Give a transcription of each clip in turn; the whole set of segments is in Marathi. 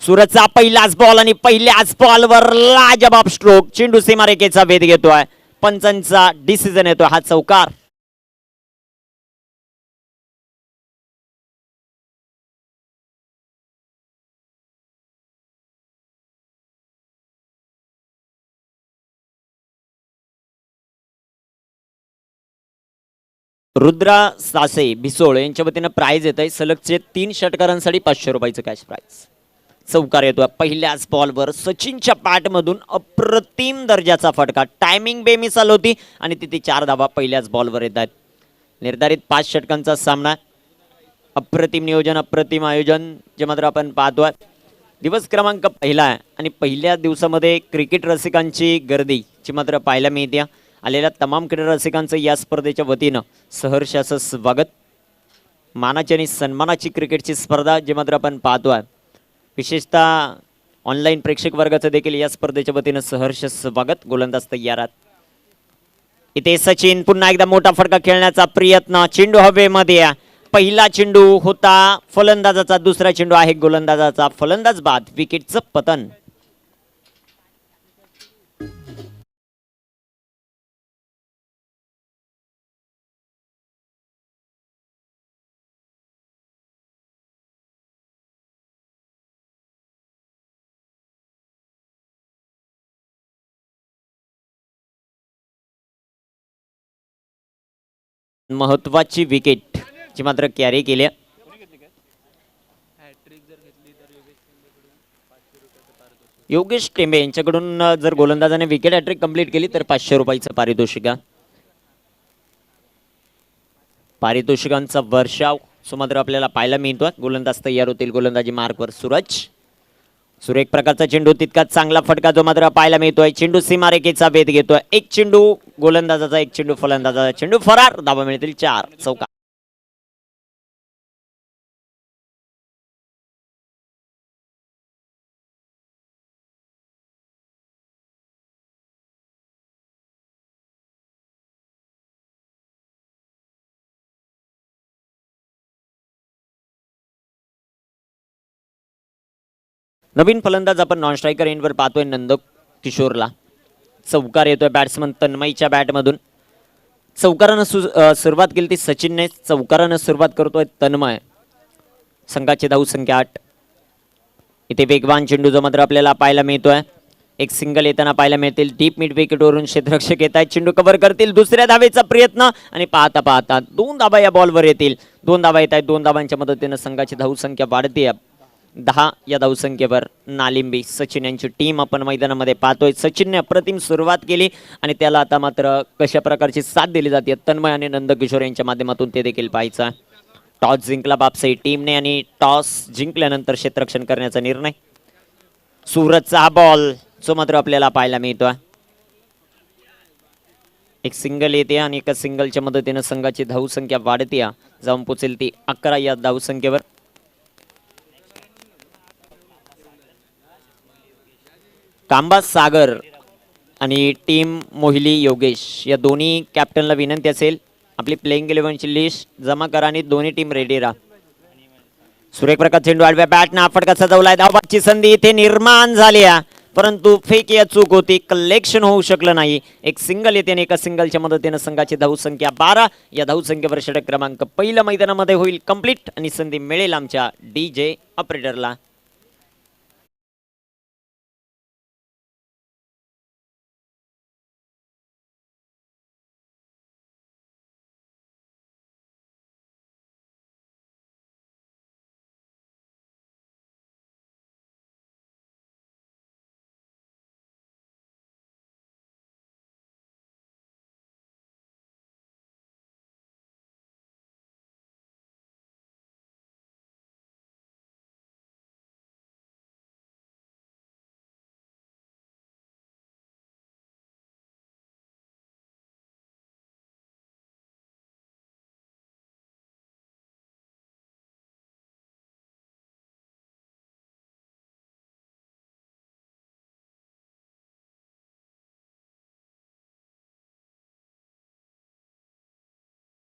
सुरतचा पहिलाच बॉल आणि पहिल्याच बॉलवर लाजबाब स्ट्रोक. चेंडू सीमारेखेचा वेध घेतोय. पंचांचा डिसिजन येतोय हा चौकार. रुद्रा सासे भिसोळ यांच्या वतीनं प्राइज येत आहे. सलगचे 3 षटकारांसाठी 500 रुपयाचं कॅश प्राइज. चौकार येतोय पहिल्याच बॉलवर. सचिनच्या बॅटमधून अप्रतिम दर्जाचा फटका. टायमिंग बेमिसाल होती आणि तिथे 4 धावा पहिल्याच बॉलवर येत आहेत. निर्धारित 5 षटकांचा सामना. अप्रतिम नियोजन, अप्रतिम आयोजन जे मात्र आपण पाहतोय. दिवस क्रमांक पहिला आहे आणि पहिल्या दिवसामध्ये क्रिकेट रसिकांची गर्दी जी मात्र पाहायला मिळते. आलेल्या तमाम क्रीडा रसिकांचं या स्पर्धेच्या वतीनं सहर्षाचं स्वागत. मानाची आणि सन्मानाची क्रिकेटची स्पर्धा जी मात्र आपण पाहतोय. विशेषतः ऑनलाईन प्रेक्षक वर्गाचं देखील या स्पर्धेच्या वतीनं सहर्ष स्वागत. गोलंदाज तयार आहेत. इथे सचिन पुन्हा एकदा मोठा फटका खेळण्याचा प्रयत्न. चेंडू हवेमध्ये. पहिला चेंडू होता फलंदाजाचा, दुसरा चेंडू आहे गोलंदाजाचा. फलंदाज बाद. विकेटचं पतन. महत्वाची विकेट जी मात्र कॅरी केली. योगेश टेंबे यांच्याकडून जर गोलंदाजाने विकेट हॅट्रिक कंप्लीट केली तर 500 रुपयाचं पारितोषिक. पारितोषिकांचा वर्षाव सुमात्र आपल्याला पाहायला मिळतोय. गोलंदाज तयार होतील. गोलंदाजी मार्कवर सूरज. सुरेख प्रकारचा चेंडू, तितकाच चांगला फटका जो मात्र पाहायला मिळतोय. चेंडू सीमारेखेचा वेध घेतोय. एक चेंडू गोलंदाजाचा, एक चेंडू फलंदाजाचा. चेंडू फरार. धावा मिळतील 4. चौकार. नवीन फलंदाज आपण नॉन स्ट्रायकर एंडवर पाहतोय नंद किशोरला. चौकार येतोय बॅट्समन तन्मयच्या बॅटमधून. चौकारानं सुरुवात केली ती सचिनने. चौकारानं सुरुवात करतोय तन्मय. संघाची धावसंख्या 8. इथे वेगवान चेंडू जो मात्र आपल्याला पाहायला मिळतोय. एक सिंगल येताना पाहायला मिळतील. डीप मिड विकेटवरून क्षेत्ररक्षक येत आहेत. चेंडू कव्हर करतील. दुसऱ्या धावेचा प्रयत्न आणि पाहता पाहता 2 धावा या बॉलवर येतील. 2 धावा येत आहेत. 2 धावांच्या मदतीनं संघाची धावसंख्या वाढते. 10 या धावसंख्येवर नालिंबी सचिन यांची टीम आपण मैदानामध्ये पाहतोय. सचिनने अप्रतिम सुरुवात केली आणि त्याला आता मात्र कशा प्रकारची साथ दिली जाते तन्मय आणि नंदकिशोर यांच्या माध्यमातून ते देखील पाहायचं. टॉस जिंकला बापसाई टीमने आणि टॉस जिंकल्यानंतर क्षेत्ररक्षण करण्याचा निर्णय. सुरतचा हा बॉल जो मात्र आपल्याला पाहायला मिळतोय. एक सिंगल येते आणि एका सिंगलच्या मदतीने संघाची धावसंख्या वाढते. जाऊन पोचेल ती 11 या धावसंख्येवर. कांबा सागर आणि टीम मोहिली योगेश या दोन्ही कॅप्टनला विनंती असेल आपली प्लेइंग 11ची लिस्ट जमा करा आणि दोन्ही टीम रेडी राहा. सुरेख प्रकार चेंडू आडव्या बॅटना फटका सजवलाय. धावबाची संधी इथे निर्माण झाली परंतु फेक या चूक होती. कलेक्शन होऊ शकलं नाही. एक सिंगल येते आणि एका सिंगलच्या मदतीने संघाची धावसंख्या 12 या धावसंख्येवर षटक क्रमांक पहिल्या मैदानामध्ये होईल कंप्लीट आणि संधी मिळेल आमच्या DJ ऑपरेटरला.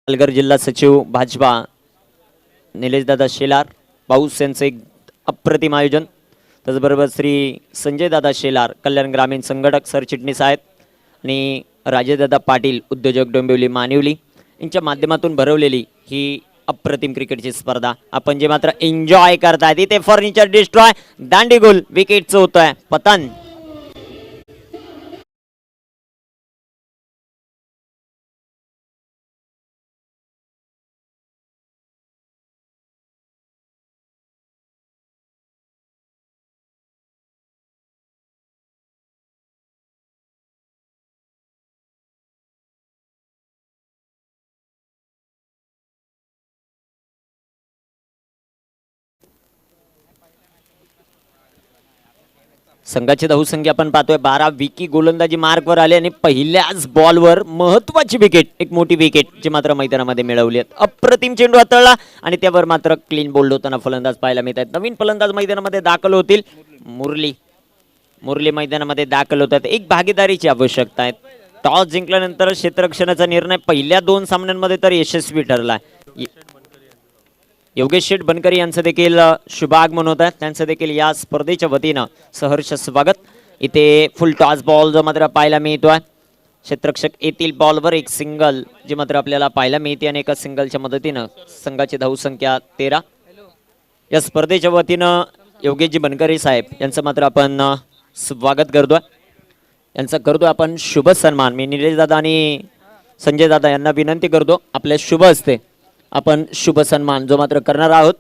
पालघर जिल्हा सचिव भाजपा निलेशदादा शेलार पाऊस यांचं एक अप्रतिम आयोजन. त्याचबरोबर श्री संजय दादा शेलार कल्याण ग्रामीण संघटक सरचिटणीस आहेत आणि राजेदादा पाटील उद्योजक डोंबिवली मानिवली यांच्या माध्यमातून भरवलेली ही अप्रतिम क्रिकेटची स्पर्धा आपण जे मात्र एन्जॉय करतायत. इथे फर्निचर डिस्ट्रॉय दांडीगुल विकेटचं होतोय पतन. संघाची धावसंख्या आपण पाहतोय 12. विकी गोलंदाजी मार्कवर आले आणि पहिल्याच बॉलवर महत्वाची विकेट एक मोठी विकेट जी मात्र मैदानामध्ये मिळवली आहे. अप्रतिम चेंडू हाताळला आणि त्यावर मात्र क्लीन बोल्ड होताना फलंदाज पाहायला मिळत आहेत. नवीन फलंदाज मैदानामध्ये दाखल होतील. मुरली मैदानामध्ये दाखल होतात. एक भागीदारीची आवश्यकता आहे. टॉस जिंकल्यानंतर क्षेत्ररक्षणाचा निर्णय पहिल्या 2 सामन्यांमध्ये तर यशस्वी ठरला. योगेश शेठ बनकरी यांचं देखील शुभागमन होत आहे. त्यांचं देखील या स्पर्धेच्या वतीनं सहर्ष स्वागत. इथे फुल टॉस बॉल जो मात्र पाहायला मिळतोय. क्षेत्ररक्षक येथील बॉलवर एक सिंगल जे मात्र आपल्याला पाहायला मिळते आणि एका सिंगलच्या मदतीनं संघाची धावसंख्या 13. या स्पर्धेच्या वतीनं योगेशजी बनकरी साहेब यांचं मात्र आपण स्वागत करतोय. यांचा करतोय आपण शुभ सन्मान. मी निलेश दादा आणि संजय दादा यांना विनंती करतो आपल्या शुभ हस्ते आपण शुभ सन्मान जो मात्र करणार आहोत.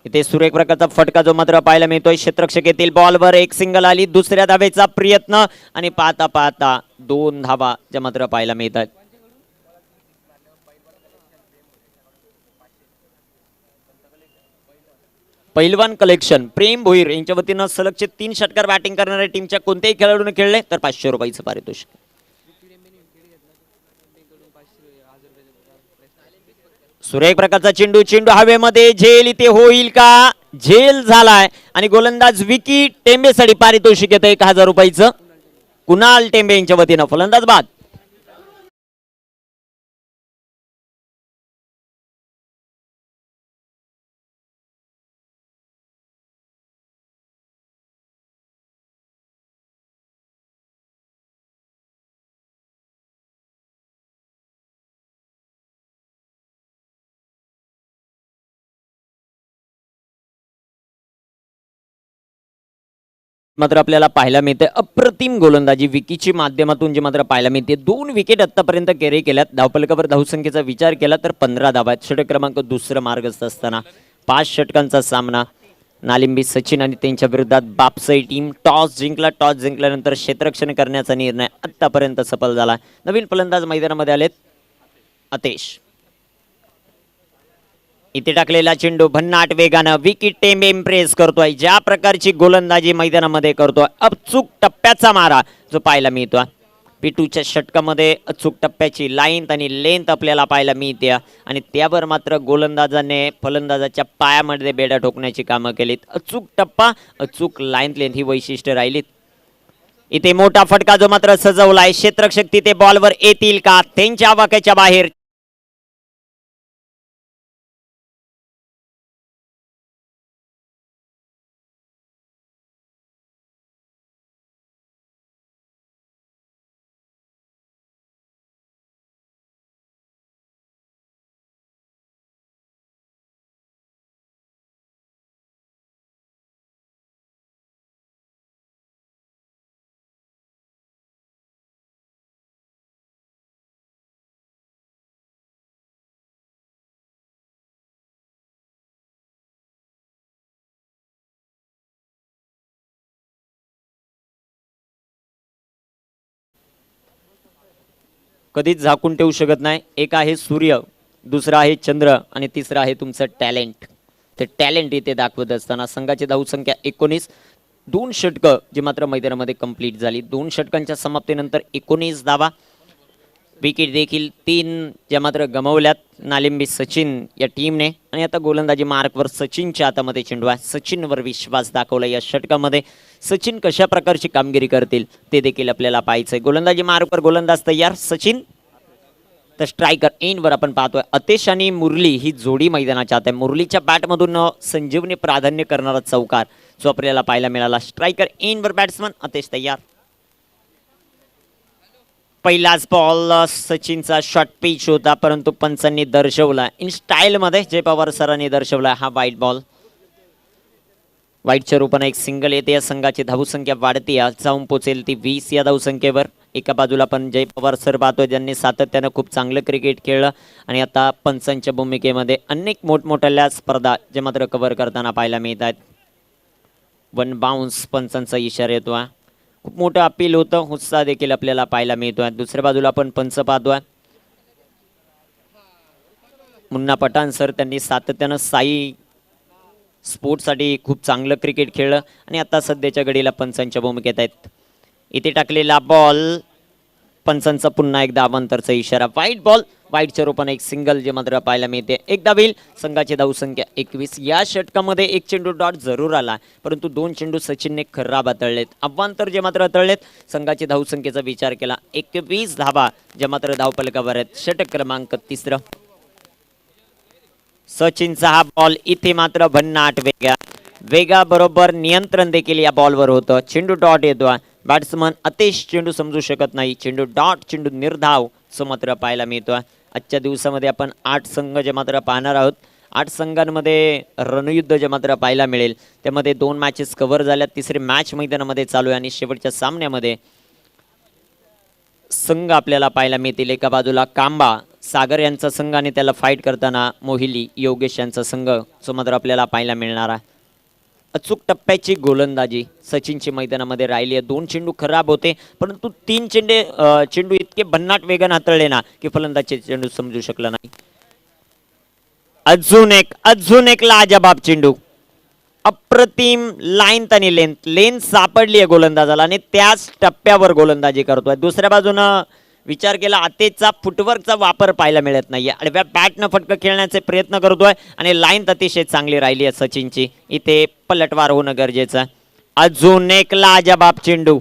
इथे सुरेख प्रकारचा फटका जो मात्र पाहायला मिळतोय. क्षेत्ररक्षक येथील बॉलवर एक सिंगल आली. दुसऱ्या धावेचा प्रयत्न आणि पाहता पाहता 2 धावा ज्या मात्र पाहायला मिळतात. पैलवान कलेक्शन प्रेम भोईर यांच्या वतीनं सलगचे 3 षटकार बॅटिंग करणाऱ्या टीमच्या कोणत्याही खेळाडूने खेळले तर 500 रुपयाचं पारितोषिक. सुरेख प्रकारचा चेंडू हवेमध्ये झेल इथे होईल का? झेल झालाय आणि गोलंदाज विकी टेंबेसाठी पारितोषिक येतं 1000 रुपयाचं. कुणाल टेंबे यांच्या वतीनं फलंदाज बाद. मात्र आपल्याला पाहायला मिळते अप्रतिम गोलंदाजी विकीची माध्यमातून जे मात्र पाहायला मिळते. 2 विकेट आतापर्यंत कॅरी केल्यात. धावफलकावर धावसंख्येचा विचार केला तर 15 धावा आहेत. षटक क्रमांक 2 मार्गस्थ असताना 5 षटकांचा सामना. नालिंबी सचिन आणि त्यांच्या विरोधात बापसाई टीम. टॉस जिंकल्यानंतर क्षेत्ररक्षण करण्याचा निर्णय आतापर्यंत सफल झाला. नवीन फलंदाज मैदानामध्ये आलेत अतेश. इथे टाकलेला चेंडू भन्नाट वेगानं विकेट टेंबे इम्प्रेस करतोय. ज्या प्रकारची गोलंदाजी मैदानामध्ये करतोय अचूक टप्प्याचा मारा जो पाहायला मिळतोय. पिटूच्या षटकामध्ये अचूक टप्प्याची लाईन आणि लेंथ आपल्याला पाहायला मिळते आणि त्यावर मात्र गोलंदाजाने फलंदाजाच्या पायामध्ये बेडा ठोकण्याची कामं केलीत. अचूक टप्पा अचूक लाईन लेंथ ही वैशिष्ट्य राहिलीत. इथे मोठा फटका जो मात्र सजवलाय. क्षेत्ररक्षक तिथे बॉलवर येतील का? त्यांच्या वाक्याच्या बाहेर. कधीच झाकून ठेवू शकत नाही. एक आहे सूर्य, दुसरा आहे चंद्र आणि तिसरा आहे तुमचं टॅलेंट. ते टॅलेंट इथे दाखवत असताना संघाची धावसंख्या 19. 2 षटकं जी मात्र मैदानामध्ये कंप्लीट झाली. 2 षटकांच्या समाप्तीनंतर 19 धावा. विकेट देखील 3 ज्या मात्र गमावल्यात नालिंबी सचिन या टीमने. आणि आता गोलंदाजी मार्कवर सचिनच्या हातामध्ये चेंडू आहे. सचिनवर विश्वास दाखवला या षटकामध्ये. सचिन कशा प्रकारची कामगिरी करतील ते देखील आपल्याला पाहायचंय. गोलंदाजी मार्कवर गोलंदाज तयार. सचिन तर स्ट्रायकर एनवर आपण पाहतोय अतेश आणि मुरली ही जोडी मैदानाच्या आत आहे. मुरलीच्या बॅटमधून संजीवनी प्राधान्य करणारा चौकार जो आपल्याला पाहायला मिळाला. स्ट्रायकर एनवर बॅट्समन अतेश तयार. पहिलाच बॉल सचिनचा शॉर्ट पिच होता, परंतु पंचांनी दर्शवला इन स्टाईल मध्ये जय पवार सरांनी दर्शवला हा वाईट बॉल. वाईटच्या रूपाने एक सिंगल येते. या संघाची धावसंख्या वाढते, जाऊन पोचेल ती 20 या धावसंख्येवर. एका बाजूला पण जय पवार सर पाहतोय ज्यांनी सातत्यानं खूप चांगलं क्रिकेट खेळलं आणि आता पंचांच्या भूमिकेमध्ये अनेक मोठमोठ्या स्पर्धा जे मात्र कव्हर करताना पाहायला मिळत आहेत. वन बाउन्स पंचांचा इशारा येतो. खूप मोठं अपील होतं, उत्साह देखील आपल्याला पाहायला मिळतोय. दुसऱ्या बाजूला आपण पंच पाहतोय मुन्ना पठाण सर, त्यांनी सातत्यानं साई स्पोर्ट्ससाठी खूप चांगलं क्रिकेट खेळलं आणि आता सध्याच्या घडीला पंचांच्या भूमिकेत आहेत. इथे टाकलेला बॉल पंचांचा पुन्हा एकदा अवांतरचा इशारा. वाईट बॉल, वाईटच्या रूपाने एक सिंगल जे मात्र पाहायला मिळते. एकदा होईल. संघाची धावसंख्या 21. या षटकामध्ये एक चेंडू डॉट जरूर आला, परंतु 2 चेंडू सचिनने खराब हाताळलेत. अवांतर जे मात्र हाताळलेत. संघाची धावसंख्येचा विचार केला 21 धावा जे मात्र धावफलकावर आहेत. षटक क्रमांक 3. सचिनचा हा बॉल इथे मात्र भन्नाट वेगाबरोबर नियंत्रण देखील या बॉलवर होतं. चेंडू डॉट येतो. बॅट्समन अतेश चेंडू समजू शकत नाही. चेंडू डॉट, चेंडू निर्धाव असं मात्र पाहायला मिळतो. आजच्या दिवसामध्ये आपण 8 संघ जे मात्र पाहणार आहोत. 8 संघांमध्ये रणयुद्ध जे मात्र पाहायला मिळेल. त्यामध्ये 2 मॅचेस कव्हर झाल्या, तिसरी मॅच मैदानामध्ये चालू आहे आणि शेवटच्या सामन्यामध्ये संघ आपल्याला पाहायला मिळतील. एका बाजूला कांबा सागर यांचा संघ आणि त्याला फाईट करताना मोहिली योगेश यांचा संघ जो मात्र आपल्याला पाहायला मिळणार आहे. अचूक टप्प्याची गोलंदाजी सचिनची मैदानामध्ये राहिली आहे. 2 चेंडू खराब होते, परंतु 3 चेंडू इतके भन्नाट वेगाने हाताळले ना की फलंदाजचे चेंडू समजू शकला नाही. अजून एक लाजबाब चेंडू. अप्रतिम लाईन आणि लेंथ सापडली आहे गोलंदाजाला आणि त्याच टप्प्यावर गोलंदाजी करतोय. दुसऱ्या बाजूनं विचार केला अतेशचा फुटवर्कचा वापर पाहायला मिळत नाहीये. आडव्या बॅटनं फटकं खेळण्याचे प्रयत्न करतोय आणि लाईन अतिशय चांगली राहिली आहे सचिनची. इथे पलटवार होणं गरजेचं आहे. अजून एक लाजबाब चेंडू.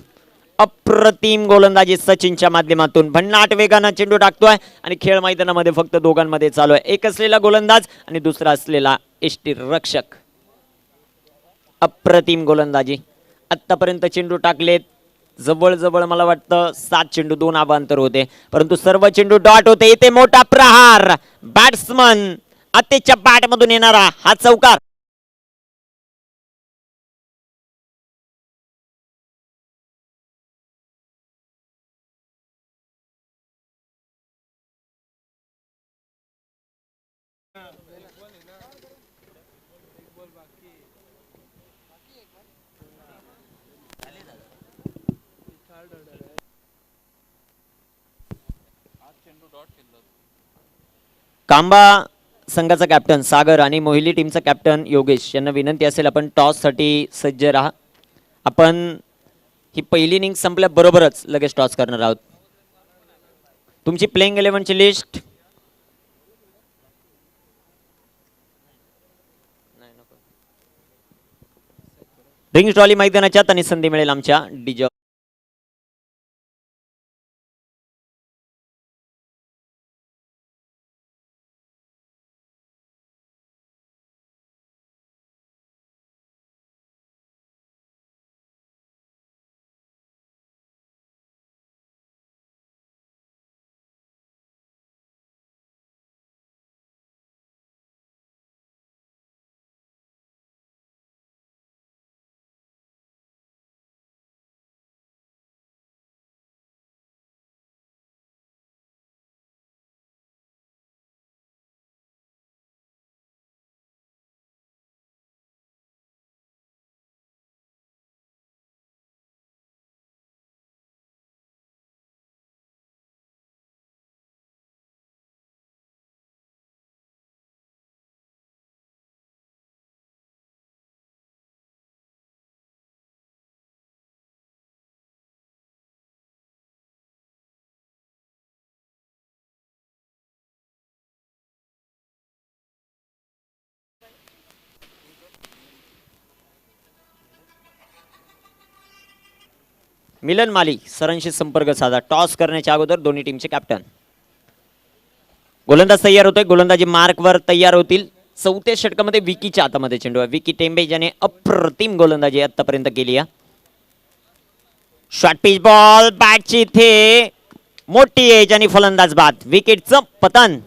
अप्रतिम गोलंदाजी सचिनच्या माध्यमातून. भन्नाट वेगानं चेंडू टाकतोय आणि खेळ मैदानामध्ये फक्त दोघांमध्ये चालू आहे. एक असलेला गोलंदाज आणि दुसरा असलेला यष्टिरक्षक. अप्रतिम गोलंदाजी. आतापर्यंत चेंडू टाकलेत जवळ मला वाटतं 7 चेंडू, 2 अवांतर होते, परंतु सर्व चेंडू डॉट होते. इथे मोठा प्रहार. बॅट्समन अतेशच्या बॅटमधून येणारा हा चौकार. कांबा संघाचा कॅप्टन सागर आणि मोहिली टीमचा कॅप्टन योगेश यांना विनंती असेल आपण टॉस साठी सज्ज राहा. आपण ही पहिली इनिंग संपल्याबरोबरच लगेच टॉस करणार आहोत. तुमची प्लेइंग 11ची लिस्ट रिंग ट्रॉली मैदानाच्यात आणि संधी मिळेल आमच्या डीजे. मिलन माली सरांशी संपर्क साधा. टॉस करण्याच्या अगोदर दोन्ही टीमचे कॅप्टन. गोलंदाज तयार होतोय, गोलंदाजी मार्कवर तयार होतील. चौथ्या षटकामध्ये विकीच्या हातामध्ये चेंडू आहे. विकी टेंबे ज्याने अप्रतिम गोलंदाजी आतापर्यंत केली आहे. शॉर्ट पिच बॉल बॅटची इथे मोठी एज आणि फलंदाज बाद. विकेटचं पतन.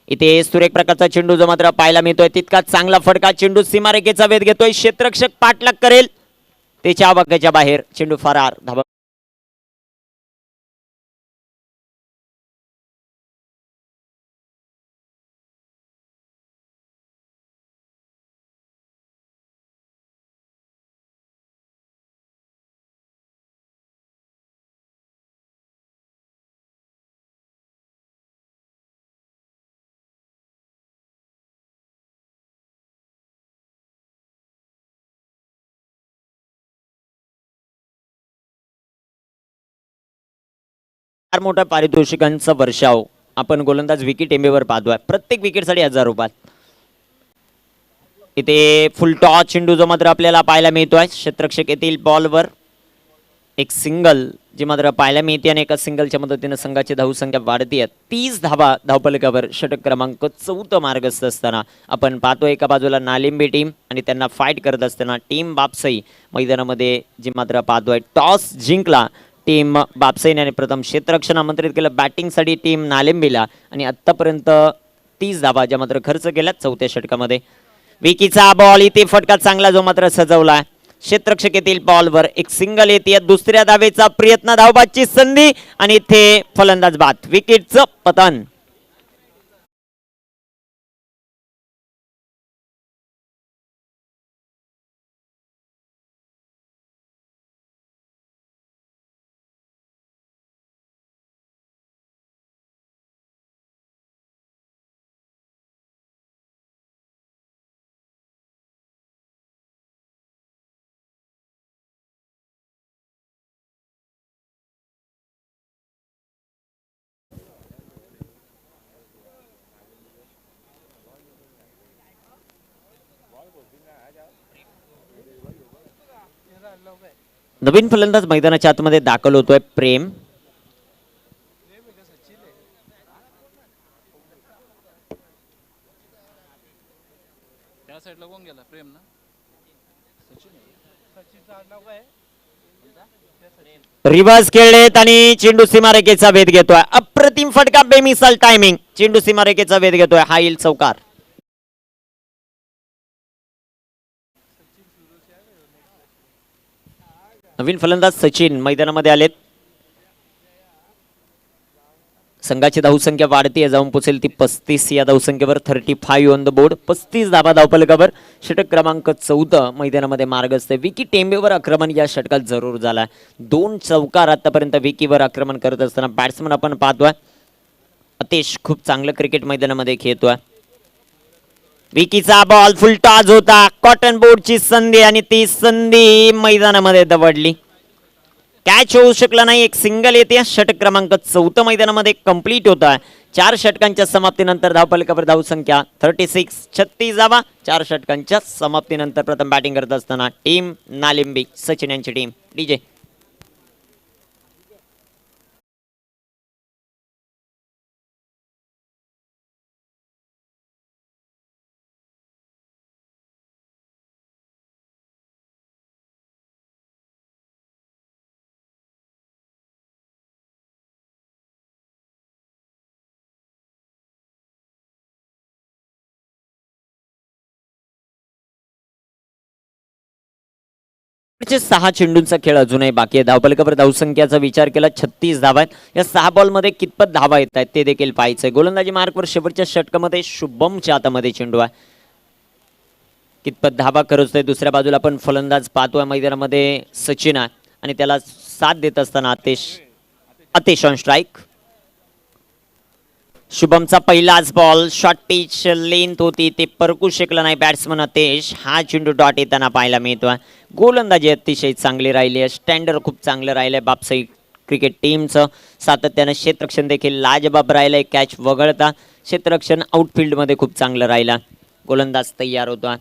इथे सुरेख प्रकारचा चेंडू जो मात्र पाहायला मिळतोय, तितकाच चांगला फटका. चेंडू सीमारेखेचा वेध घेतोय. क्षेत्ररक्षक पाठलाग करेल, त्याच्या आवाक्याच्या बाहेर चेंडू फरार. धावा फार मोठ्या पारितोषिकांचा वर्षाव आपण गोलंदाज विकी टेंबेवर पाहतोय. प्रत्येक विकेटसाठी 1000 रुपये. इथे फुल टॉस चेंडू जो मात्र आपल्याला पाहायला मिळतोय. क्षेत्ररक्षक येथील बॉलवर एक सिंगल जी मात्र पाहायला मिळते आणि एका सिंगलच्या मदतीने संघाची धावसंख्या वाढती आहे. 30 धावा धावफलकावर षटक क्रमांक 4 मार्गस्थ असताना आपण पाहतोय. एका बाजूला नालिंबी टीम आणि त्यांना फाईट करत असताना टीम बापसई मैदानामध्ये जी मात्र पाहतोय. टॉस जिंकला टीम बापसईने आणि प्रथम क्षेत्ररक्षण आमंत्रित केलं बॅटिंगसाठी टीम नालिंबीला आणि आतापर्यंत 30 धावा ज्या मात्र खर्च केल्या चौथ्या षटकामध्ये. विकीचा बॉल इथे फटका चांगला जो मात्र सजवला. क्षेत्ररक्षक येथील बॉलवर एक सिंगल येते. दुसऱ्या धावेचा प्रयत्न, धावबादची संधी आणि इथे फलंदाज बाद. विकेटचं पतन. नवीन फलंदाज मैदानाच्या आतमध्ये दाखल होतोय. प्रेम त्या साईडला कोण गेला? प्रेम ना? रिव्हर्स खेळलेत आणि चेंडू सीमारेखेचा वेध घेतोय. अप्रतिम फटका, बेमिसाल टायमिंग. चेंडू सीमारेखेचा वेध घेतोय. हा येईल चौकार. नवीन फलंदाज सचिन मैदानामध्ये आलेत. संघाची धावसंख्या वाढती जाऊन पोचेल ती 35 या धावसंख्येवर. 35 ऑन द बोर्ड. 35 धावा धावफलकावर. षटक क्रमांक 14 मैदानामध्ये मार्गस्थ. विकी टेंबेवर आक्रमण या षटकात जरूर झाला. 2 चौकार आतापर्यंत विकीवर आक्रमण करत असताना बॅट्समन आपण पाहतोय. अतिश खूप चांगलं क्रिकेट मैदानामध्ये खेळतोय. विकीचा बॉल फुल टॉस होता. कॉटन बोर्डची संधी आणि ती संधी मैदानामध्ये दवडली. कॅच होऊ शकला नाही. एक सिंगल येते. षटक क्रमांक 14 मैदानामध्ये कंप्लीट होता. 4 षटकांच्या समाप्तीनंतर धावफलकावर धावसंख्या 36 धावा. 4 षटकांच्या समाप्तीनंतर प्रथम बॅटिंग करत असताना टीम नालिंबी सचिन यांची टीम. डीजे पुढचे 6 चेंडूंचा खेळ अजूनही बाकी आहे. धावफलकावर धावसंख्याचा विचार केला 36 धावा आहेत. या 6 बॉलमध्ये कितपत धावा येत आहेत ते देखील पाहायचंय. गोलंदाजी मार्कवर शेवटच्या षटकामध्ये शुभमच्या हातामध्ये चेंडू आहे. कितपत धावा करतोय. दुसऱ्या बाजूला आपण फलंदाज पाहतोय मैदानामध्ये सचिन आहे आणि त्याला साथ देत असताना अतेश ऑन स्ट्राईक. शुभमचा पहिलाच बॉल शॉर्ट पिच लेंथ होती ते परकू शकला नाही बॅट्समन अतेश. हा चेंडू डॉट येताना पाहायला मिळतोय. गोलंदाजी अतिशय चांगली राहिली आहे. स्टँडर्ड खूप चांगलं राहिलंय बापसाई क्रिकेट टीमचं. सातत्यानं क्षेत्ररक्षण देखील लाजबाब राहिलंय. कॅच वगळता क्षेत्ररक्षण आउटफील्डमध्ये खूप चांगलं राहिला. गोलंदाज तयार होता.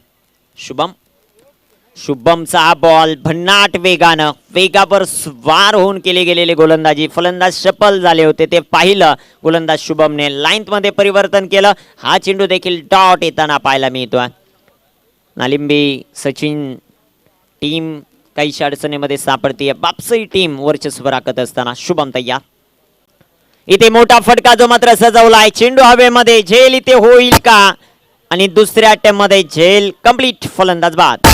शुभमचा बॉल भन्नाट वेगावर स्वार होऊन केले गेलेले गोलंदाजी. फलंदाज सफल झाले होते ते पाहिलं. गोलंदाज शुभमने लाईन मध्ये परिवर्तन केलं. हा चेंडू देखील डॉट येताना पाहायला मिळतोय. नालिंबी सचिन टीम काहीशा अडचणीमध्ये सापडतीये. बापसाई टीम वर्चस्व राखत असताना शुभम तयार. इथे मोठा फटका जो मात्र सजवलाय. चेंडू हवेमध्ये झेल इथे होईल का आणि दुसऱ्या अटेम्प्ट मध्ये झेल कंप्लीट. फलंदाज बाद.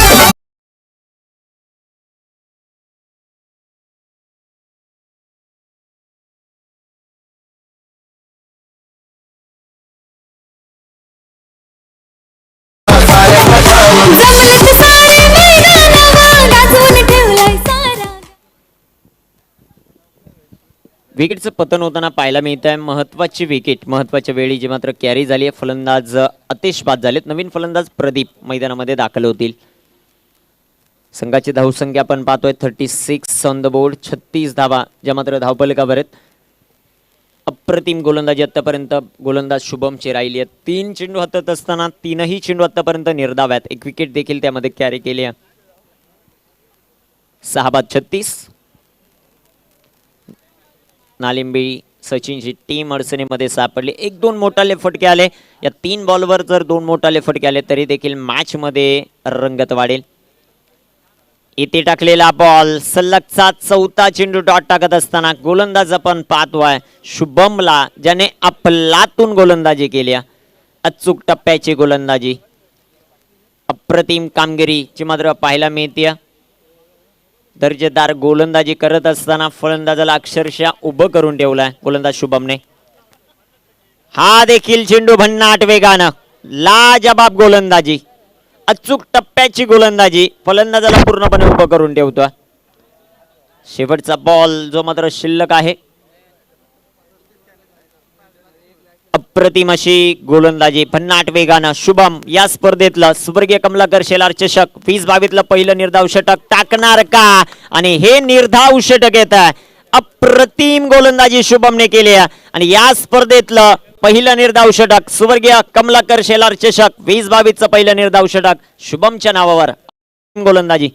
विकेटचं पतन होताना पाहायला मिळत आहे. महत्वाची विकेट महत्वाच्या वेळी जी मात्र कॅरी झाली आहे. फलंदाज अतेश बाद झालेत. नवीन फलंदाज प्रदीप मैदानामध्ये दाखल होतील. संघाची धावसंख्या आपण पाहतोय 36 ऑन द बोर्ड. 36 धावा ज्या मात्र धावफलकावर आहेत. अप्रतिम गोलंदाजी आतापर्यंत गोलंदाज शुभमची राहिली आहे. 3 चेंडू हातात असताना 3ही चेंडू आतापर्यंत निर्धाव आहेत. एक विकेट देखील त्यामध्ये कॅरी केली आहे. 6 बाद 36. नालिंबी सचिनची टीम अडचणीमध्ये सापडली. 1-2 मोठाले फटके आले. या 3 बॉलवर जर 2 मोठाले फटके आले तरी देखील मॅच मध्ये रंगत वाढेल. इथे टाकलेला बॉल सलगचा 4था चेंडू डॉट टाकत असताना गोलंदाज आपण पाहतोय शुभमला ज्याने आपलातून गोलंदाजी केली. अचूक टप्प्याची गोलंदाजी अप्रतिम कामगिरीची मात्र पाहायला मिळते. दर्जेदार गोलंदाजी करत असताना फलंदाजाला अक्षरशः उभं करून ठेवलाय गोलंदाज शुभमने. हा देखील चेंडू भन्नाट वेगानं लाजबाब गोलंदाजी अचूक टप्प्याची गोलंदाजी फलंदाजाला पूर्णपणे उभं करून ठेवतो. शेवटचा बॉल जो मात्र शिल्लक आहे. अप्रतिम अशी गोलंदाजी भन्नाट वेगानं शुभम या स्पर्धेतलं स्वर्गीय कमलाकर शेलार चषक 2022 पहिलं निर्धाव षटक टाकणार का आणि हे निर्धाव षटक येत आहे. अप्रतिम गोलंदाजी शुभमने केली आहे आणि या स्पर्धेतलं पहिलं निर्धाव षटक स्वर्गीय कमलाकर शेलार चषक 2022 पहिलं निर्धाव षटक शुभमच्या नावावर. गोलंदाजी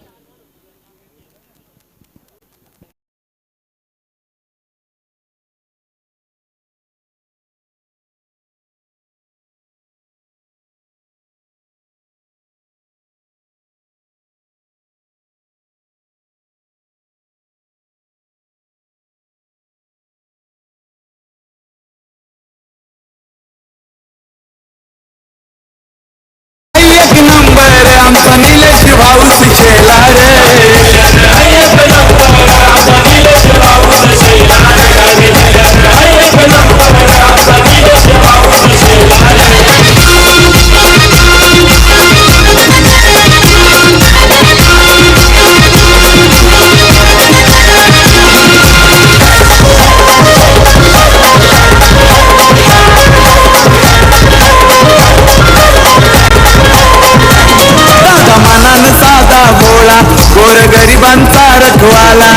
गरिबांचा रखवाला.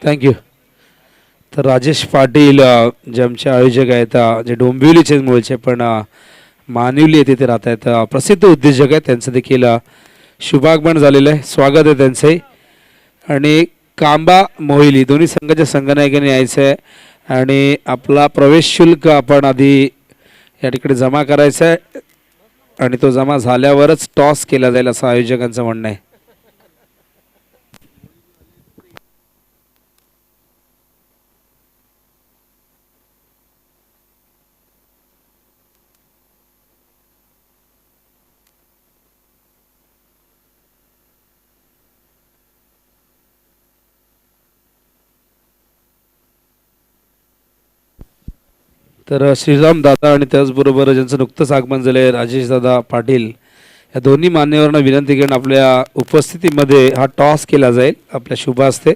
थँक्यू. तर राजेश पाटील जे आमचे आयोजक आहेत जे डोंबिवलीचे मूळचे पण मानिवली येथे ते राहत आहेत प्रसिद्ध उद्योजक आहेत त्यांचं देखील शुभागमन झालेलं आहे. स्वागत आहे त्यांचंही. आणि कांबा मोहिली दोन्ही संघाच्या संघनायकांनी यायचं आहे आणि आपला प्रवेश शुल्क आपण आधी या ठिकाणी जमा करायचा आहे आणि तो जमा झाल्यावरच टॉस केला जाईल असं आयोजकांचं म्हणणं आहे. तर श्रीराम दादा आणि त्याचबरोबर ज्यांचं नुकतंच आगमन झालं आहे राजेश दादा पाटील या दोन्ही मान्यवरांना विनंती करून आपल्या उपस्थितीमध्ये हा टॉस केला जाईल आपल्या शुभ हस्ते.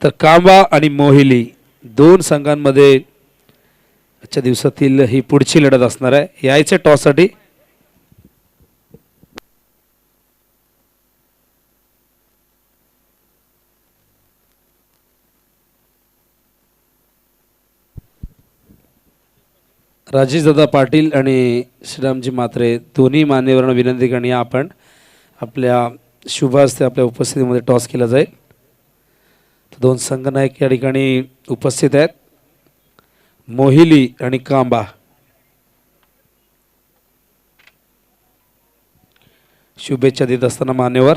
तर कांबा आणि मोहिली दोन संघांमध्ये आजच्या दिवसातील ही पुढची लढत असणार आहे. यायचे टॉससाठी राजेशदादा पाटील आणि श्रीरामजी म्हात्रे दोन्ही मान्यवरांना विनंती करणे आपण आपल्या शुभ हस्ते आपल्या उपस्थितीमध्ये टॉस केला जाईल. दोन संघनायक या ठिकाणी उपस्थित आहेत, मोहिली आणि कांबा. शुभेच्छा देत असताना मान्यवर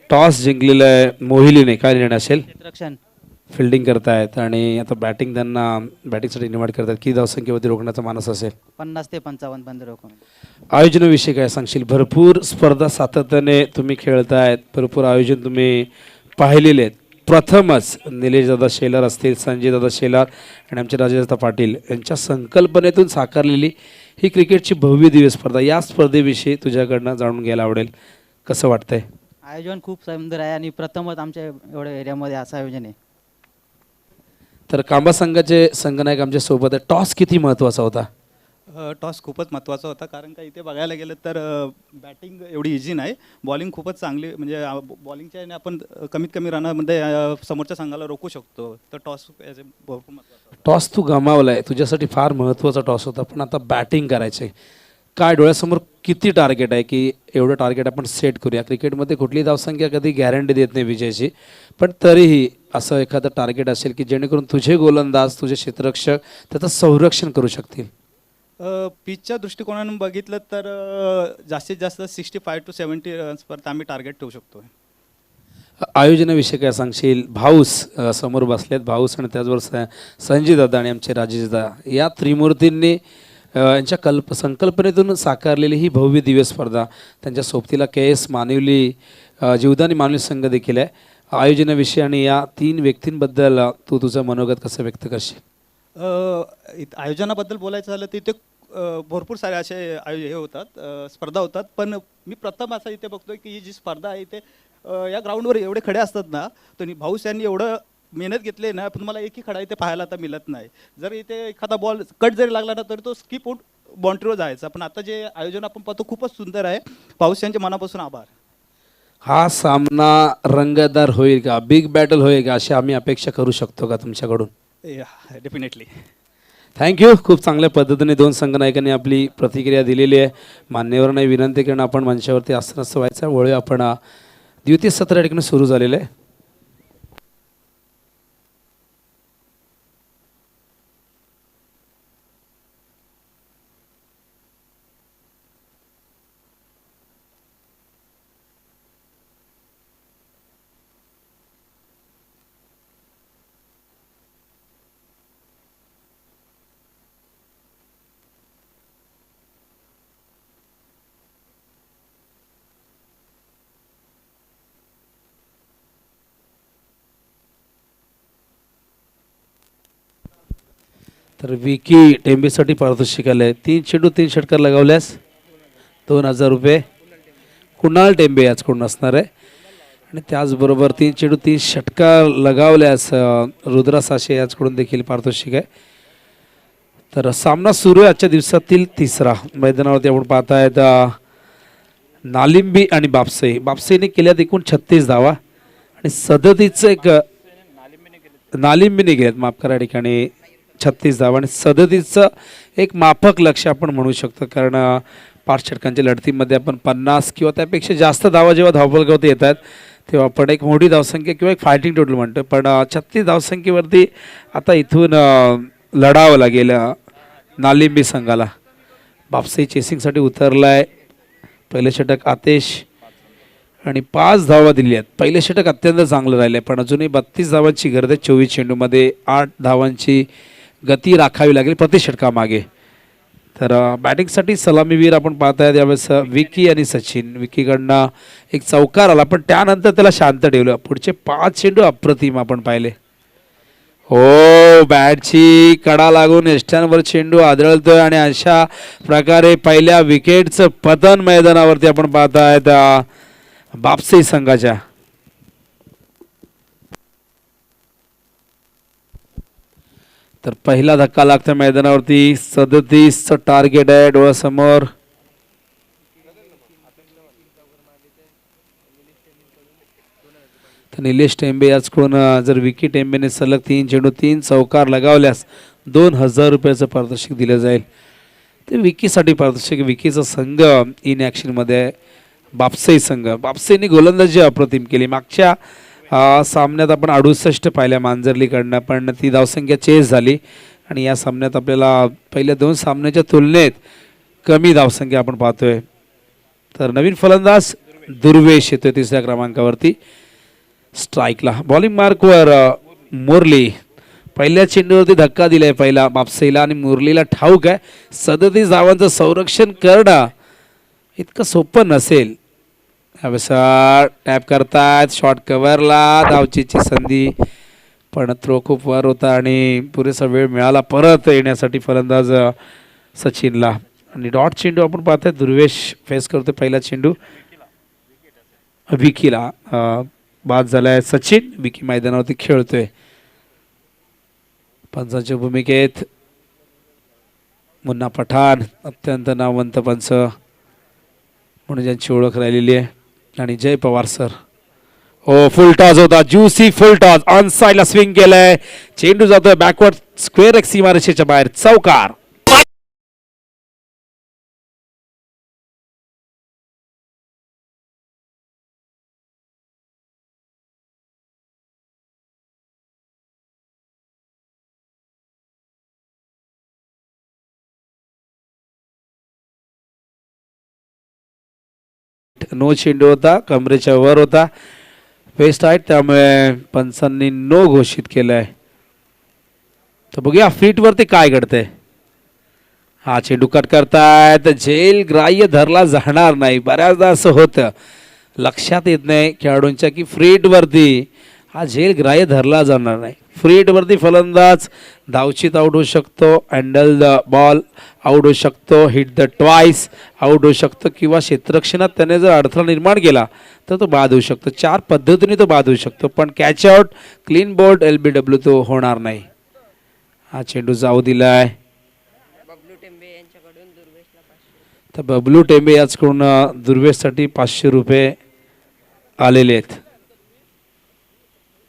टॉस जिंकलेला आहे मोहिलीने. काय निर्णय असेल? क्षेत्ररक्षण फिल्डिंग करतायत आणि आता बॅटिंग त्यांना बॅटिंगसाठी निवड करतात. किती धावसंख्येवरती रोखण्याचा मानस असेल? 50 ते 55 बंद रोखून. आयोजनाविषयी काय सांगशील? भरपूर स्पर्धा सातत्याने तुम्ही खेळतायत, भरपूर आयोजन तुम्ही पाहिलेले आहेत. प्रथमच निलेश दादा शेलार असतील, संजय दादा शेलार आणि आमचे राजेशदादा पाटील यांच्या संकल्पनेतून साकारलेली ही क्रिकेटची भव्य दिव्य स्पर्धा. या स्पर्धेविषयी तुझ्याकडनं जाणून घ्यायला आवडेल. कसं वाटतंय? आयोजन खूप सुंदर आहे आणि प्रथमच आमच्या एवढ्या एरियामध्ये असं आयोजन आहे. तर कांबा संघाचे संघनायक आमच्या सोबत आहे. टॉस किती महत्त्वाचा होता? टॉस खूपच महत्त्वाचा होता, कारण का इथे बघायला गेलं तर बॅटिंग एवढी इझी नाही, बॉलिंग खूपच चांगली, म्हणजे बॉलिंगच्या याने आपण कमीत कमी रनामध्ये समोरच्या संघाला रोखू शकतो. तर टॉस भरपूर महत्त्वाचा. टॉस तू गमावलाय, तुझ्यासाठी फार महत्त्वाचा टॉस होता, पण आता बॅटिंग करायचं आहे. काय डोळ्यासमोर किती टार्गेट आहे की एवढं टार्गेट आपण सेट करूया? क्रिकेटमध्ये कुठली धावसंख्या कधी गॅरंटी देत नाही विजयाची, पण तरीही असं एखादं टार्गेट असेल की जेणेकरून तुझे गोलंदाज, तुझे क्षेत्ररक्षक त्याचं संरक्षण करू शकतील. पिचच्या दृष्टिकोनातून बघितलं तर जास्तीत जास्त 65 to 70 रन्सपर्यंत आम्ही टार्गेट ठेवू शकतो. आयोजनाविषयी काय सांगशील? भाऊस समोर बसलेत, भाऊस आणि त्याचबरोबर संजय दादा आणि आमचे राजेश दादा या त्रिमूर्तींनी यांच्या संकल्पनेतून साकारलेली ही भव्य दिव्य स्पर्धा. त्यांच्या सोबतीला KS मानिवली जीवदानी मानिवली संघ देखील आहे. आयोजनाविषयी आणि या तीन व्यक्तींबद्दल तू तुझं मनोगत कसं व्यक्त करशील? आयोजनाबद्दल बोलायचं झालं तर इथे भरपूर सारे असे हे होतात, स्पर्धा होतात, पण मी प्रथम असं इथे बघतोय की ही जी स्पर्धा आहे इथे या ग्राउंडवर एवढे खडे असतात ना, तर भाऊस यांनी एवढं मेहनत घेतली ना, पण मला एकही खडा इथे पाहायला आता मिळत नाही. जर इथे एखादा बॉल कट जरी लागला ना तरी तो स्किप होऊन बाउंड्रीवर जायचा. पण आता जे आयोजन आपण पाहतो खूपच सुंदर आहे. भाऊस यांचे मनापासून आभार. हा सामना रंगतदार होईल का, बिग बॅटल होईल का, अशी आम्ही अपेक्षा करू शकतो का तुमच्याकडून? डेफिनेटली. थँक्यू. खूप चांगल्या पद्धतीने दोन संघनायकांनी आपली प्रतिक्रिया दिलेली आहे. मान्यवरांना विनंती करणं आपण मंचावरती आसनस्थ व्हायचं. वळूया आपण द्वितीय सत्र या ठिकाणी सुरू झालेलं आहे. तर विकी टेंबेसाठी पारितोषिक आलं. 3 चेंडू 3 षटकार लगावल्यास 2000 रुपये कुणाल टेंबे याचकडून असणार आहे. आणि त्याचबरोबर 3 चेंडू 3 षटकार लगावल्यास रुद्रा साशे याचकडून देखील पारितोषिक आहे. तर सामना सुरू आहे आजच्या दिवसातील तिसरा. मैदानावरती आपण पाहतायत नालिंबी आणि बापसेने केल्यात एकूण 36 धावा आणि सदतीचं एक नालिंबीने गेल्यात, माफ करा, या ठिकाणी 36 धावा आणि सदतीचं एक माफक लक्ष आपण म्हणू शकतो. कारण 5 षटकांच्या लढतीमध्ये आपण 50 किंवा त्यापेक्षा जास्त धावा जेव्हा धावफलकावरती येतात तेव्हा आपण एक मोठी धावसंख्या किंवा एक फायटिंग टोटल म्हणतो, पण 36 धावसंख्येवरती आता इथून लढावं लागेल नालिंबी संघाला. बापसाई चेसिंगसाठी उतरलाय. पहिले षटक आतेश आणि 5 धावा दिली आहेत. पहिले षटक अत्यंत चांगलं राहिले, पण अजूनही 32 धावांची गरज आहे. 24 चेंडूमध्ये 8 धावांची गती राखावी लागेल प्रति षटकामागे. तर बॅटिंगसाठी सलामीवीर आपण पाहतायत यावेळेस विकी आणि सचिन. विकीकडनं एक चौकार आला, पण त्यानंतर त्याला शांत ठेवलं. पुढचे 5 चेंडू अप्रतिम आपण पाहिले. हो, बॅटची कडा लागून यष्ट्यांवर चेंडू आदळतोय आणि अशा प्रकारे पहिल्या विकेटचं पतन मैदानावरती आपण पाहतायत बापसाई संघाच्या. तर पहिला धक्का लागतो मैदानावरती. 37चं टार्गेट आहे डोळ्यासमोर. तर निलेश टेंबे याचकडून जर विकी टेंबेने सलग 3 चेंडू 3 चौकार लगावल्यास 2000 रुपयाचं पारितोषिक दिलं जाईल. ते विकीसाठी पारितोषिक. विकीचा संघ इन ॲक्शनमध्ये आहे. बापसाई संघ. बापसाईने गोलंदाजी अप्रतिम केली. मागच्या सामन्यात आपण 68 पाहिल्या मांजर्लीकडनं, पण ती धावसंख्या चेस झाली आणि या सामन्यात आपल्याला पहिल्या 2 सामन्याच्या तुलनेत कमी धावसंख्या आपण पाहतोय. तर नवीन फलंदाज दुर्वेश येतोय 3ऱ्या क्रमांकावरती. स्ट्राईकला बॉलिंग मार्कवर मुरली. पहिल्या चेंडूवरती धक्का दिलाय पहिला बापसाईला आणि मुरलीला ठाऊक आहे 37 धावांचं संरक्षण करणं इतकं सोपं नसेल. टॅप करतात शॉर्ट कव्हरला. धावचीची संधी, पण थ्रो खूप वर होता आणि पुरेसा वेळ मिळाला परत येण्यासाठी फलंदाज सचिनला. आणि डॉट चेंडू आपण पाहतोय दुर्वेश फेस करतोय. पहिला चेंडू विकीला बाद झालाय. सचिन. विकी मैदानावरती खेळतोय. पंचांच्या भूमिकेत मुन्ना पठाण, अत्यंत नामवंत पंच म्हणून ज्यांची ओळख राहिलेली आहे, आणि जय पवार सर. हो, फुल टॉस होता. Juicy full toss. ऑन साइडला स्विंग केलंय. चेंडू जातोय बॅकवर्ड स्क्वेअर एक सीमारेषेच्या बाहेर. चौकार. नो चेंडू होता, कमरेच्या वर होता, वेस्ट आहे, त्यामुळे पंचांनी नो घोषित केलंय. तर बघूया फीट वरती काय घडतंय. हा चेंडू कट करतायत. झेल ग्राह्य धरला जाणार नाही. बऱ्याचदा असं होतं, लक्षात येत नाही खेळाडूंच्या की फ्रीट वरती हा झेल ग्राह्य धरला जाणार नाही. फ्रीट वरती फलंदाज धावचीत आउट होऊ शकतो, हँडल द बॉल आउट होऊ शकतो, हिट द ट्वाइस आउट होऊ शकतो, किंवा क्षेत्ररक्षणात त्याने जर अडथळा निर्माण केला तर तो बाद होऊ शकतो. 4 पद्धतीने तो बाद होऊ शकतो, पण catch out, clean bowled, LBW तो होणार नाही. हा चेंडू जाऊ दिलाय. तर बबलू टेंबे याचकडून दुर्वेशसाठी 500 रुपये आलेले आहेत.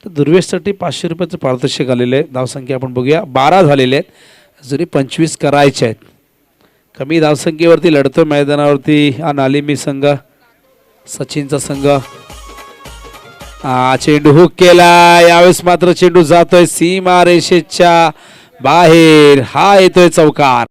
तर दुर्वेशसाठी 500 रुपयाचं पारितोषिक आलेलं आहे. धावसंख्या आपण बघूया, 12 झालेले आहेत. अजूनही 25 करायचे आहेत. कमी धावसंख्येवरती लढतो मैदानावरती हा नालिमी संघ, सचिनचा संघ. हा चेंडू हुक केला. यावेळेस मात्र चेंडू जातोय सीमा रेषेच्या बाहेर. हा येतोय चौकार.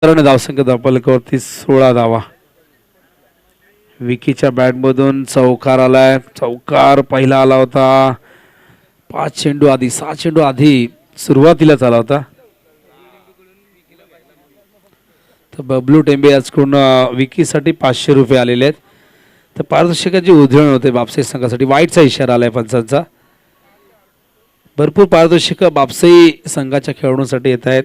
धावसंख्या धावफलकावरती 16 धावा. विकीच्या बॅटमधून चौकार आलाय. चौकार पहिला आला होता 5 चेंडू आधी, 6 चेंडू आधी सुरुवातीलाच आला होता. तर बबलू टेंबे याचकडून विकीसाठी 500 रुपये आलेले आहेत. तर पारितोषिकाची उधळण होते बापसाई संघासाठी. वाईटचा इशारा आलाय पंचांचा. भरपूर पारितोषिक बापसाई संघाच्या खेळाडूंसाठी येत आहेत.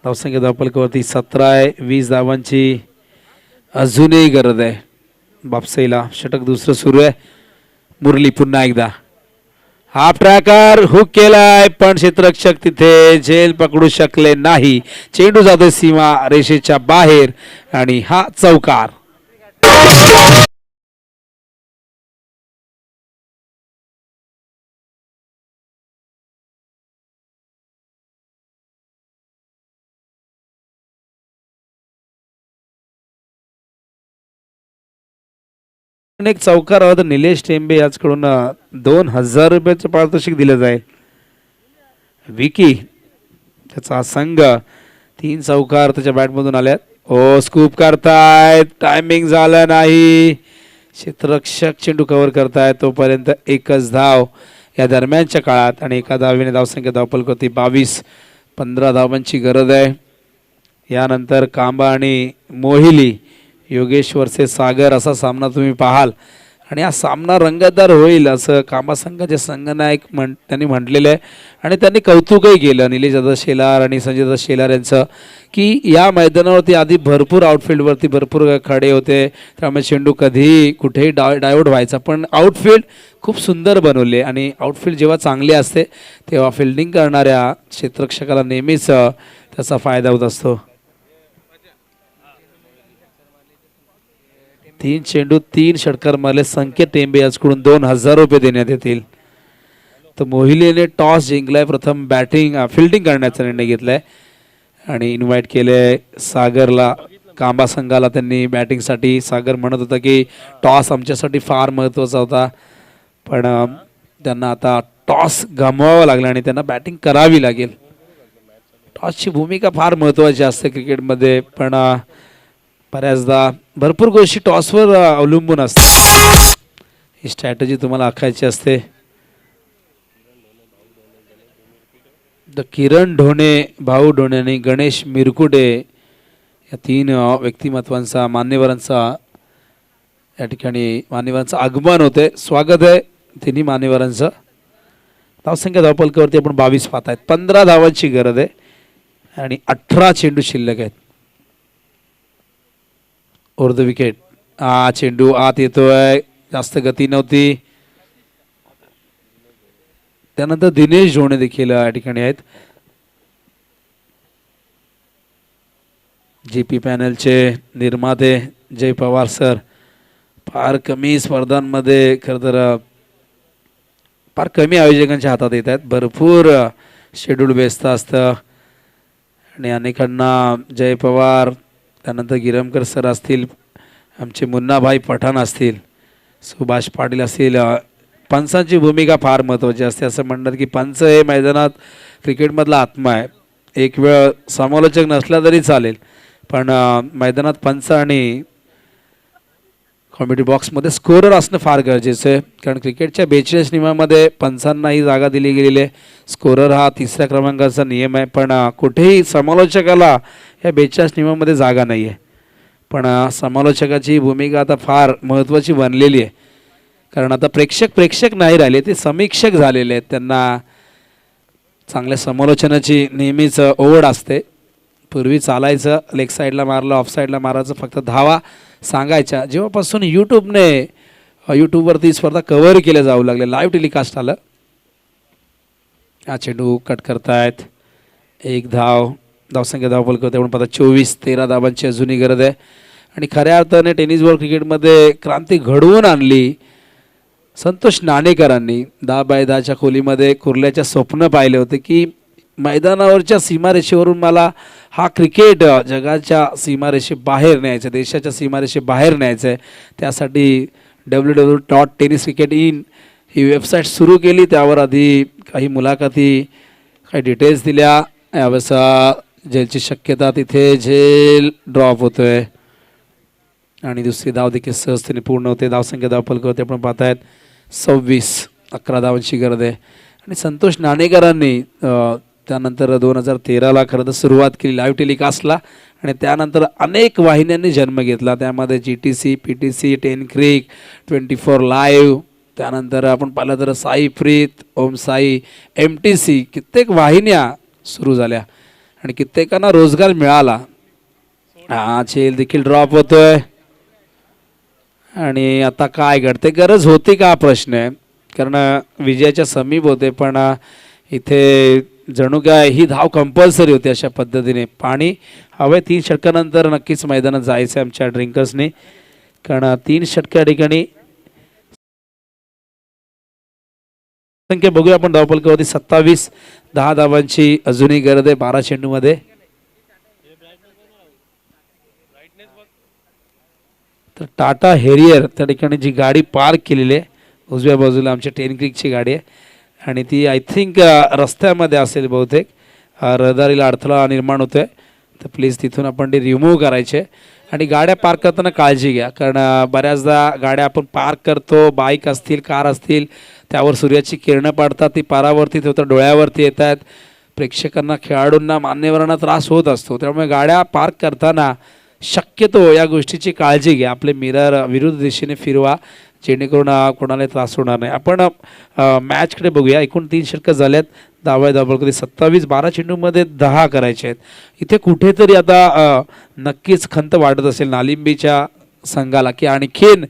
धावसंख्या धावफलकावरती 17 आहे. 20 धावांची अजूनही गरज आहे बापसाईला. षटक दुसरं सुरू आहे. मुरली पुन्हा एकदा. हा ट्रॅकर हुक केलाय, पण क्षेत्ररक्षक तिथे झेल पकडू शकले नाही. चेंडू जातोय सीमा रेषेच्या बाहेर आणि हा चौकार. आणि एक चौकार हवा तर निलेश टेंबे याचकडून 2,000 रुपयाचं पारितोषिक दिलं जाईल. विकी त्याचा संघ 3 चौकार त्याच्या बॅटमधून आल्यात. ओ स्कूप करतायत, टायमिंग झालं नाही, क्षेत्ररक्षक चेंडू कव्हर करतायत, तोपर्यंत एकच धाव या दरम्यानच्या काळात आणि एका धावेने धावसंख्या धावपलकृती 22. 15 धावांची गरज आहे. यानंतर कांबा आणि मोहिली, योगेश वर्सेस सागर असा सामना तुम्ही पाहाल आणि हा सामना रंगतदार होईल असं कांबा संघाचे संघनायक त्यांनी म्हटलेलं आहे. आणि त्यांनी कौतुकही केलं निलेश दादा शेलार आणि संजय दादा शेलार यांचं, की या मैदानावरती आधी भरपूर आउटफील्डवरती भरपूर खडे होते, त्यामुळे चेंडू कधीही कुठेही डायव्हर्ट व्हायचा, पण आउटफील्ड खूप सुंदर बनवले आणि आउटफील्ड जेव्हा चांगली असते तेव्हा फिल्डिंग करणाऱ्या क्षेत्ररक्षकाला नेहमीच त्याचा फायदा होत असतो. 3 चेंडू 3 षटकार मारले. संकेत टेंबे याचकडून 2,000 रुपये देण्यात येतील. तर मोहिलीने टॉस जिंकलाय, प्रथम बॅटिंग फिल्डिंग करण्याचा निर्णय घेतलाय आणि इन्व्हाइट केले सागरला. कांबा संघाला त्यांनी बॅटिंगसाठी, सागर म्हणत होता की टॉस आमच्यासाठी फार महत्त्वाचा होता, पण त्यांना आता टॉस गमवावा लागला आणि त्यांना बॅटिंग करावी लागेल. टॉसची भूमिका फार महत्त्वाची असते क्रिकेटमध्ये, पण बऱ्याचदा भरपूर गोष्टी टॉसवर अवलंबून असतात. ही स्ट्रॅटेजी तुम्हाला आखायची असते. द किरण ढोणे, भाऊ ढोणे आणि गणेश मिरकुटे या 3 व्यक्तिमत्वांचा, मान्यवरांचा या ठिकाणी मान्यवरांचं आगमन होते. स्वागत आहे तिन्ही मान्यवरांचं. धावसंख्या धावपलकावरती आपण 22 पाहत आहेत. 15 धावांची गरज आहे आणि 18 चेंडू शिल्लक आहेत. Over the wicket. चेंडू आत येतोय, जास्त गती नव्हती. त्यानंतर दिनेश जोणे देखील या ठिकाणी आहेत. GP पॅनलचे निर्माते जय पवार सर. फार कमी स्पर्धांमध्ये खरं तर फार कमी आयोजकांच्या हातात येत आहेत. भरपूर शेड्यूल व्यस्त असतं आणि अनेकांना जय पवार, त्यानंतर गिरमकर सर असतील, आमचे मुन्नाभाई पठाण असतील, सुभाष पाटील असतील, पंचांची भूमिका फार महत्त्वाची असते. असं म्हणतात की पंच हे मैदानात क्रिकेटमधला आत्मा आहे. एक वेळ समालोचक नसला तरी चालेल, पण मैदानात पंच आणि कॉमेडी बॉक्समध्ये स्कोरर असणं फार गरजेचं आहे. कारण क्रिकेटच्या 42 नियमामध्ये पंचांनाही जागा दिली गेलेली आहे. स्कोरर हा 3ऱ्या क्रमांकाचा नियम आहे, पण कुठेही समालोचकाला या 42 नियमामध्ये जागा नाही आहे. पण समालोचकाची भूमिका आता फार महत्त्वाची बनलेली आहे. कारण आता प्रेक्षक नाही राहिले, ते समीक्षक झालेले आहेत. त्यांना चांगल्या समालोचनाची नेहमीच ओढ असते. पूर्वी चालायचं, लेग साईडला मारलं, ऑफ साईडला मारायचं, फक्त धावा सांगायच्या. जेव्हापासून यूट्यूबवरती स्पर्धा कव्हर केल्या जाऊ लागल्या, लाईव्ह टेलिकास्ट आलं. हा चेंडू कट करतायत. 1 धाव. धावसंख्या धावपल करते आपण पाहता 24. 13 धावांची अजूनही गरज आहे. आणि खऱ्या अर्थाने टेनिस बॉल क्रिकेटमध्ये क्रांती घडवून आणली संतोष नाणेकरांनी. 10x10च्या खोलीमध्ये कुर्ल्याच्या स्वप्न पाहिले होते की मैदानावरच्या सीमारेषेवरून मला हा क्रिकेट जगाच्या सीमारेषेबाहेर न्यायचं, देशाच्या सीमारेषेबाहेर न्यायचं आहे. त्यासाठी www.tenniscricket.in ही वेबसाईट सुरू केली. त्यावर आधी काही मुलाखती, काही डिटेल्स दिल्या. यावेळेस झेलची शक्यता, तिथे झेल ड्रॉप होतोय आणि दुसरी धाव देखील सहजतेने पूर्ण होते. धावसंख्या धावपलकावरती आपण पाहतायत 26. 11 धावांची गरज आहे. आणि संतोष नाणेकरांनी त्यानंतर 2013ला खरं तर सुरुवात केली लाईव्ह टेलिकास्टला आणि त्यानंतर अनेक वाहिन्यांनी जन्म घेतला. त्यामध्ये GTC, PTC, 10 क्रिक, 24 लाईव्ह, त्यानंतर आपण पाहिलं तर साई प्रीत, ओम साई, MTC, कित्येक वाहिन्या सुरू झाल्या आणि कित्येकांना रोजगार मिळाला. झेल देखील ड्रॉप होतोय आणि आता काय घडते, गरज होती का प्रश्न आहे. कारण विजयाच्या समीप होते, पण इथे जणू काय ही धाव कंपल्सरी होती. अशा पद्धतीने पाणी हवे. 3 षटकानंतर नक्कीच मैदानात जायचं आहे आमच्या ड्रिंकर्सनी, कारण 3 षटका ठिकाणी संख्या बघूया आपण धावपलकावरती 27. 10 धावांची अजूनही गरज आहे 12 चेंडूमध्ये. तर टाटा हेरियर त्या ठिकाणी जी गाडी पार्क केलेली आहे उजव्या बाजूला आमच्या 10 क्रिकची गाडी आहे आणि ती आय थिंक रस्त्यामध्ये असेल बहुतेक. रहदारीला अडथळा निर्माण होतो आहे तर प्लीज तिथून आपण ते रिमूव्ह करायचे. आणि गाड्या पार्क करताना काळजी घ्या कारण बऱ्याचदा गाड्या आपण पार्क करतो, बाईक असतील, कार असतील, त्यावर सूर्याची किरणं पडतात, ती पारावरती होतात, डोळ्यावरती येत आहेत. प्रेक्षकांना, खेळाडूंना, मान्यवरांना त्रास होत असतो. त्यामुळे गाड्या पार्क करताना शक्यतो या गोष्टीची काळजी घ्या. आपले मिरर विरुद्ध दिशेने फिरवा जेणेकरून कोणाला त्रास होणार नाही. आपण मॅचकडे बघूया. एकूण 3 षटकं झाल्यात. डाव्या धावफलकामध्ये 27, 12 चेंडूमध्ये 10 करायचे आहेत. इथे कुठेतरी आता नक्कीच खंत वाटत असेल नालिंबीच्या संघाला की आणखीन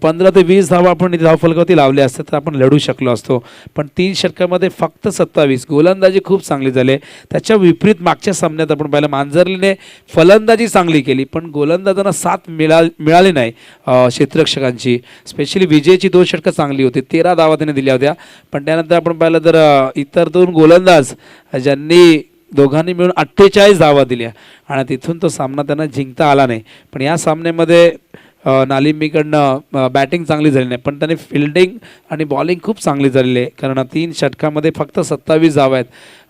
15 ते 20 धावा आपण इथे धावफलकावरती लावले असते तर आपण लढू शकलो असतो. पण 3 षटकामध्ये फक्त 27. गोलंदाजी खूप चांगली झाली. त्याच्या विपरीत मागच्या सामन्यात आपण पाहिलं मांजरलीने फलंदाजी चांगली केली पण गोलंदाजांना साथ मिळाली नाही क्षेत्ररक्षकांची. स्पेशली विजयची 2 षटकं चांगली होती, 13 धावा त्याने दिल्या होत्या. पण त्यानंतर आपण पाहिलं तर इतर 2 गोलंदाज ज्यांनी दोघांनी मिळून 48 धावा दिल्या आणि तिथून तो सामना त्यांना जिंकता आला नाही. पण या सामन्यामध्ये नालिंबीकडनं बॅटिंग चांगली झाली नाही पण त्याने फिल्डिंग आणि बॉलिंग खूप चांगली झालेली आहे कारण 3 षटकामध्ये फक्त 27 धावा आहेत.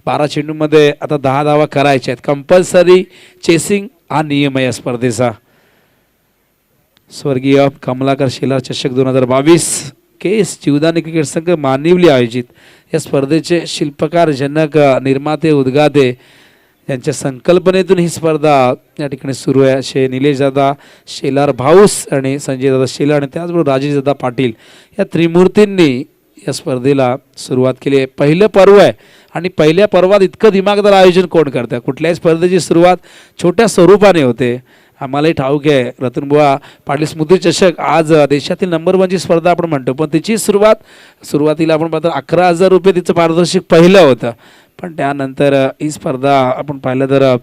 12 चेंडूमध्ये आता 10 धावा करायच्या आहेत. कंपल्सरी चेसिंग हा नियम आहे या स्पर्धेचा. स्वर्गीय कमलाकर शेलार चषक 2022 केस जीवदानी क्रिकेट संघ मानिवली आयोजित या स्पर्धेचे शिल्पकार, जनक, निर्माते, उद्गाते यांच्या संकल्पनेतून ही स्पर्धा या ठिकाणी सुरू आहे. असे निलेशदादा शेलार भाऊस आणि संजयदादा शेलार आणि त्याचबरोबर राजेशदादा पाटील या त्रिमूर्तींनी या स्पर्धेला सुरुवात केली आहे. पहिलं पर्व आहे आणि पहिल्या पर्वात इतकं दिमागदार आयोजन कोण करतं. कुठल्याही स्पर्धेची सुरुवात छोट्या स्वरूपाने होते. आम्हालाही ठाऊक आहे रतनबुवा पाटील स्मृती चषक आज देशातील नंबर 1ची स्पर्धा आपण म्हणतो पण तिची सुरुवातीला आपण पाहतो 11,000 रुपये तिचं पारितोषिक पहिलं होतं. पण त्यानंतर ही स्पर्धा आपण पाहिलं तर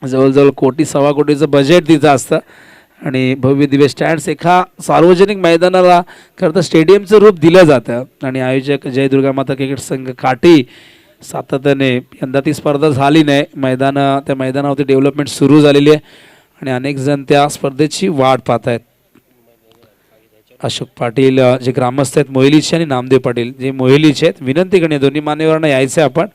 जवळजवळ 1.25 कोटीचं बजेट तिचं असतं आणि भव्य दिव्य स्टँड्स एका सार्वजनिक मैदानाला खरं तर स्टेडियमचं रूप दिलं जातं. आणि आयोजक जय दुर्गा माता क्रिकेट संघ काठी सातत्याने यंदा ती स्पर्धा झाली नाही. त्या मैदानावरती डेव्हलपमेंट सुरू झालेली आहे आणि अनेक जण त्या स्पर्धेची वाट पाहत आहेत. अशोक पाटील जे ग्रामस्थ आहेत मोहिलीचे आणि नामदेव पाटील जे मोहिलीचे आहेत विनंती करणे दोन्ही मान्यवरांना यायचं आहे. आपण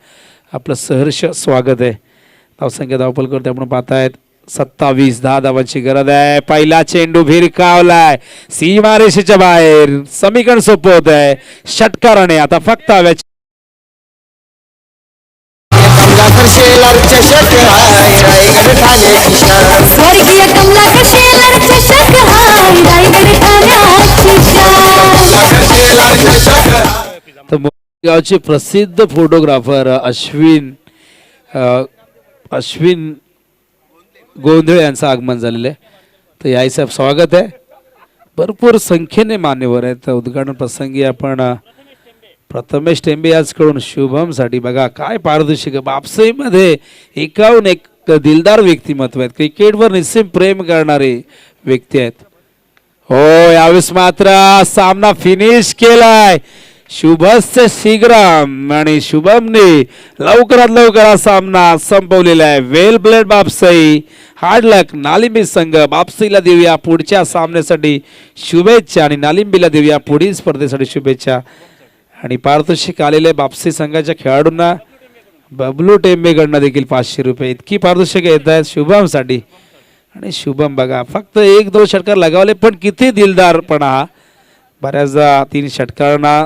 आपलं सहर्ष स्वागत आहे. धावसंख्या धावफलकावरती आपण पाहतायत 27. 10 धावांची गरज आहे. पहिला चेंडू भिरकावलाय सीमारेषेच्या बाहेर. समीकरण सोपं होत आहे. षटकाराने आता फक्त हव्याची स्वर्गीय कमलाकर शेलार चषक हाय रायगड ठाण्याची तर गावचे प्रसिद्ध फोटोग्राफर अश्विन गोंधळे यांचं आगमन झालेलं आहे. तर याई साहेब स्वागत आहे. भरपूर संख्येने मान्यवर आहेत. उद्घाटन प्रसंगी आपण प्रथमेश टेंबे याचकडून शुभमसाठी बघा काय पारदर्शक बापसाईमध्ये एकाहून एक दिलदार व्यक्तिमत्व आहेत. क्रिकेटवर निस्सीम प्रेम करणारे व्यक्ती आहेत. हो यावेळेस मात्र सामना फिनिश केलाय शुभस्य शीघ्रम आणि शुभमने लवकरात लवकर हा सामना संपवलेला आहे. वेल प्लेड बापसाई. हार्ड लक नालिंबी संघ. बापसाईला देऊया पुढच्या सामन्यासाठी शुभेच्छा आणि नालिंबीला देऊया पुढील स्पर्धेसाठी शुभेच्छा. आणि पारितोषिक आलेल्या बापसी संघाच्या खेळाडूंना बबलू टेंबेकडनं देखील 500 रुपये इतकी पारितोषिक येत आहेत शुभमसाठी. आणि शुभम बघा फक्त 1-2 षटकार लगावले पण किती दिलदारपणा. बऱ्याचदा 3 षटकांना